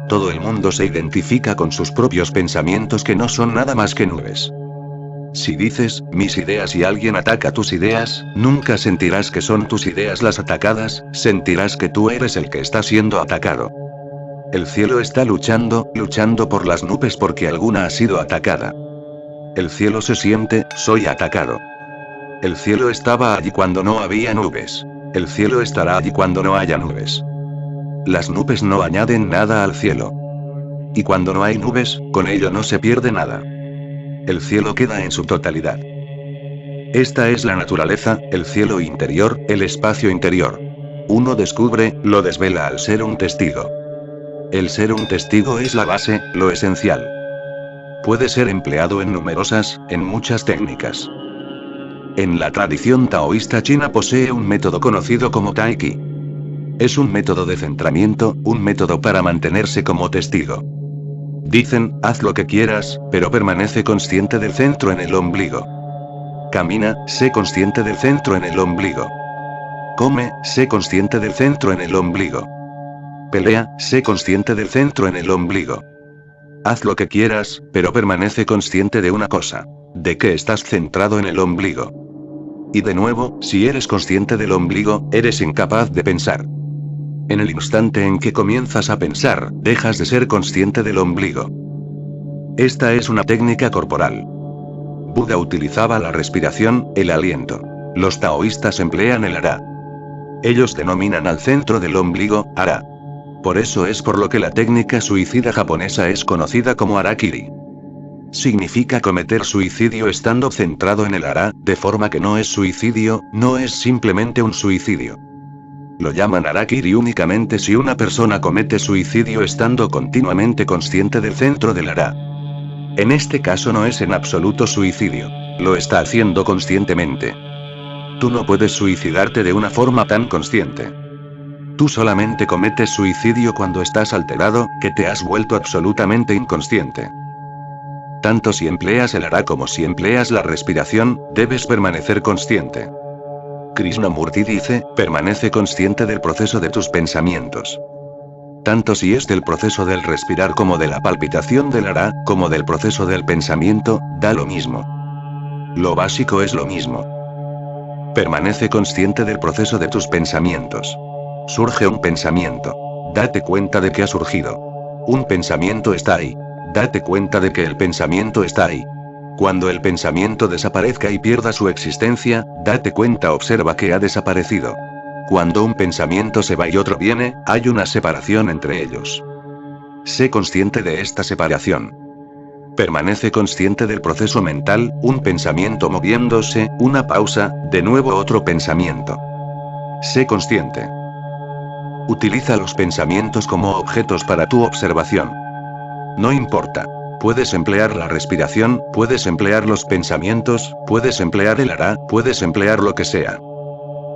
Todo el mundo se identifica con sus propios pensamientos que no son nada más que nubes. Si dices, mis ideas y alguien ataca tus ideas, nunca sentirás que son tus ideas las atacadas, sentirás que tú eres el que está siendo atacado. El cielo está luchando por las nubes porque alguna ha sido atacada. El cielo se siente, soy atacado. El cielo estaba allí cuando no había nubes. El cielo estará allí cuando no haya nubes. Las nubes no añaden nada al cielo. Y cuando no hay nubes, con ello no se pierde nada. El cielo queda en su totalidad. Esta es la naturaleza, el cielo interior, el espacio interior. Uno descubre, lo desvela al ser un testigo. El ser un testigo es la base, lo esencial. Puede ser empleado en muchas técnicas. En la tradición taoísta china posee un método conocido como Tai Chi. Es un método de centramiento, un método para mantenerse como testigo. Dicen, haz lo que quieras, pero permanece consciente del centro en el ombligo. Camina, sé consciente del centro en el ombligo. Come, sé consciente del centro en el ombligo. Pelea, sé consciente del centro en el ombligo. Haz lo que quieras, pero permanece consciente de una cosa. De que estás centrado en el ombligo. Y de nuevo, si eres consciente del ombligo, eres incapaz de pensar. En el instante en que comienzas a pensar, dejas de ser consciente del ombligo. Esta es una técnica corporal. Buda utilizaba la respiración, el aliento. Los taoístas emplean el hara. Ellos denominan al centro del ombligo, hara. Por eso es por lo que la técnica suicida japonesa es conocida como harakiri. Significa cometer suicidio estando centrado en el hara, de forma que no es suicidio, no es simplemente un suicidio. Lo llaman harakiri únicamente si una persona comete suicidio estando continuamente consciente del centro del hara. En este caso no es en absoluto suicidio. Lo está haciendo conscientemente. Tú no puedes suicidarte de una forma tan consciente. Tú solamente cometes suicidio cuando estás alterado, que te has vuelto absolutamente inconsciente. Tanto si empleas el ara como si empleas la respiración, debes permanecer consciente. Krishnamurti dice, permanece consciente del proceso de tus pensamientos. Tanto si es del proceso del respirar como de la palpitación del ara, como del proceso del pensamiento, da lo mismo. Lo básico es lo mismo. Permanece consciente del proceso de tus pensamientos. Surge un pensamiento. Date cuenta de que ha surgido. Un pensamiento está ahí. Date cuenta de que el pensamiento está ahí. Cuando el pensamiento desaparezca y pierda su existencia, date cuenta, observa que ha desaparecido. Cuando un pensamiento se va y otro viene, hay una separación entre ellos. Sé consciente de esta separación. Permanece consciente del proceso mental, un pensamiento moviéndose, una pausa, de nuevo otro pensamiento. Sé consciente. Utiliza los pensamientos como objetos para tu observación. No importa. Puedes emplear la respiración, puedes emplear los pensamientos, puedes emplear el ara, puedes emplear lo que sea.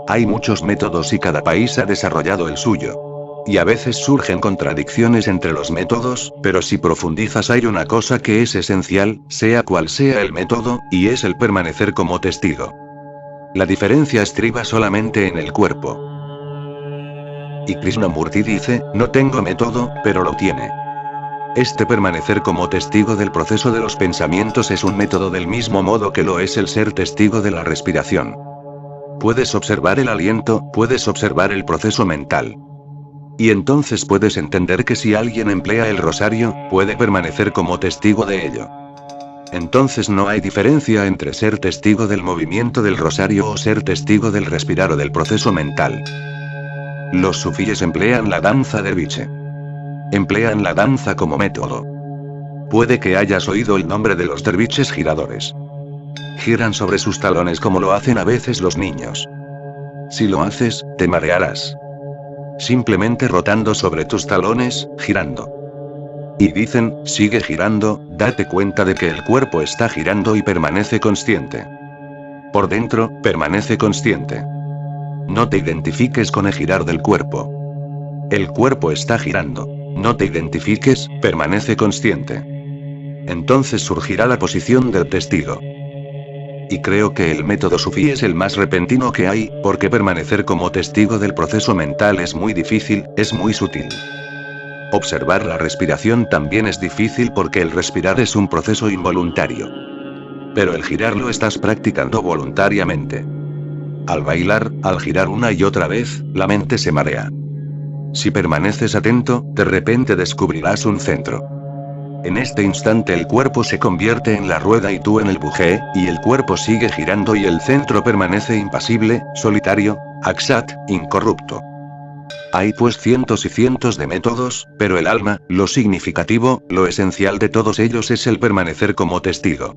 Hay muchos métodos y cada país ha desarrollado el suyo. Y a veces surgen contradicciones entre los métodos, pero si profundizas hay una cosa que es esencial, sea cual sea el método, y es el permanecer como testigo. La diferencia estriba solamente en el cuerpo. Y Krishnamurti dice, no tengo método, pero lo tiene. Este permanecer como testigo del proceso de los pensamientos es un método del mismo modo que lo es el ser testigo de la respiración. Puedes observar el aliento, puedes observar el proceso mental. Y entonces puedes entender que si alguien emplea el rosario, puede permanecer como testigo de ello. Entonces no hay diferencia entre ser testigo del movimiento del rosario o ser testigo del respirar o del proceso mental. Los sufíes emplean la danza derviche. Emplean la danza como método. Puede que hayas oído el nombre de los derviches giradores. Giran sobre sus talones como lo hacen a veces los niños. Si lo haces, te marearás. Simplemente rotando sobre tus talones, girando. Y dicen, sigue girando, date cuenta de que el cuerpo está girando y permanece consciente. Por dentro, permanece consciente. No te identifiques con el girar del cuerpo. El cuerpo está girando. No te identifiques, permanece consciente. Entonces surgirá la posición del testigo. Y creo que el método sufí es el más repentino que hay, porque permanecer como testigo del proceso mental es muy difícil, es muy sutil. Observar la respiración también es difícil porque el respirar es un proceso involuntario. Pero el girar lo estás practicando voluntariamente. Al bailar, al girar una y otra vez, la mente se marea. Si permaneces atento, de repente descubrirás un centro. En este instante el cuerpo se convierte en la rueda y tú en el bujé, y el cuerpo sigue girando y el centro permanece impasible, solitario, akshat, incorrupto. Hay pues cientos y cientos de métodos, pero el alma, lo significativo, lo esencial de todos ellos es el permanecer como testigo.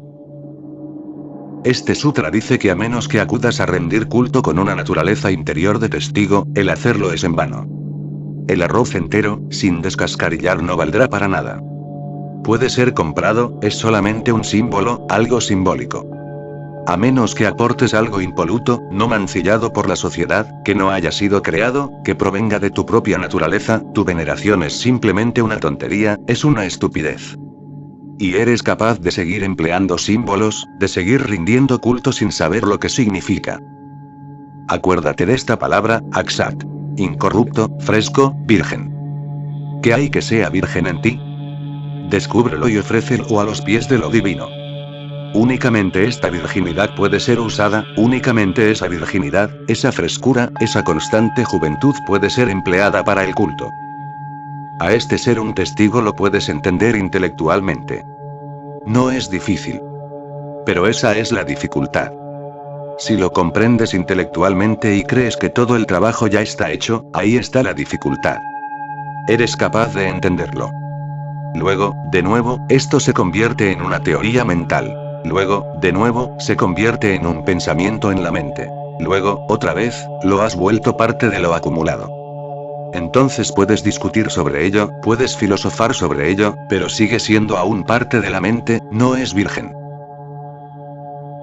Este sutra dice que a menos que acudas a rendir culto con una naturaleza interior de testigo, el hacerlo es en vano. El arroz entero, sin descascarillar, no valdrá para nada. Puede ser comprado, es solamente un símbolo, algo simbólico. A menos que aportes algo impoluto, no mancillado por la sociedad, que no haya sido creado, que provenga de tu propia naturaleza, tu veneración es simplemente una tontería, es una estupidez. Y eres capaz de seguir empleando símbolos, de seguir rindiendo culto sin saber lo que significa. Acuérdate de esta palabra, akshat. Incorrupto, fresco, virgen. ¿Qué hay que sea virgen en ti? Descúbrelo y ofrécelo a los pies de lo divino. Únicamente esta virginidad puede ser usada, únicamente esa virginidad, esa frescura, esa constante juventud puede ser empleada para el culto. A este ser un testigo lo puedes entender intelectualmente. No es difícil. Pero esa es la dificultad. Si lo comprendes intelectualmente y crees que todo el trabajo ya está hecho, ahí está la dificultad. Eres capaz de entenderlo. Luego, de nuevo, esto se convierte en una teoría mental. Luego, de nuevo, se convierte en un pensamiento en la mente. Luego, otra vez, lo has vuelto parte de lo acumulado. Entonces puedes discutir sobre ello, puedes filosofar sobre ello, pero sigue siendo aún parte de la mente, no es virgen.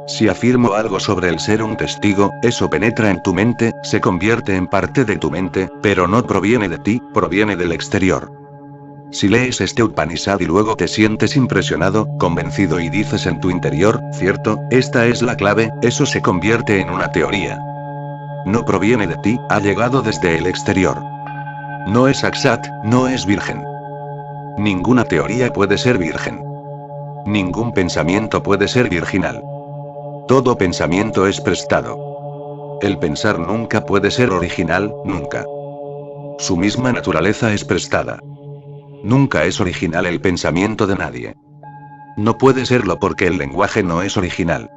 Si afirmo algo sobre el ser un testigo, eso penetra en tu mente, se convierte en parte de tu mente, pero no proviene de ti, proviene del exterior. Si lees este Upanishad y luego te sientes impresionado, convencido y dices en tu interior, cierto, esta es la clave, eso se convierte en una teoría. No proviene de ti, ha llegado desde el exterior. No es Akshat, no es virgen. Ninguna teoría puede ser virgen. Ningún pensamiento puede ser virginal. Todo pensamiento es prestado. El pensar nunca puede ser original, nunca. Su misma naturaleza es prestada. Nunca es original el pensamiento de nadie. No puede serlo porque el lenguaje no es original.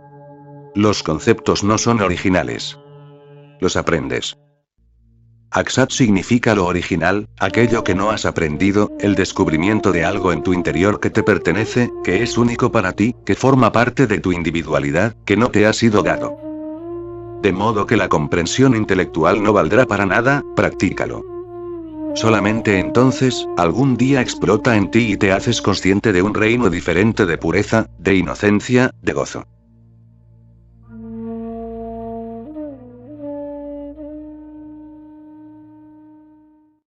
Los conceptos no son originales. Los aprendes. Akshat significa lo original, aquello que no has aprendido, el descubrimiento de algo en tu interior que te pertenece, que es único para ti, que forma parte de tu individualidad, que no te ha sido dado. De modo que la comprensión intelectual no valdrá para nada, practícalo. Solamente entonces, algún día explota en ti y te haces consciente de un reino diferente de pureza, de inocencia, de gozo.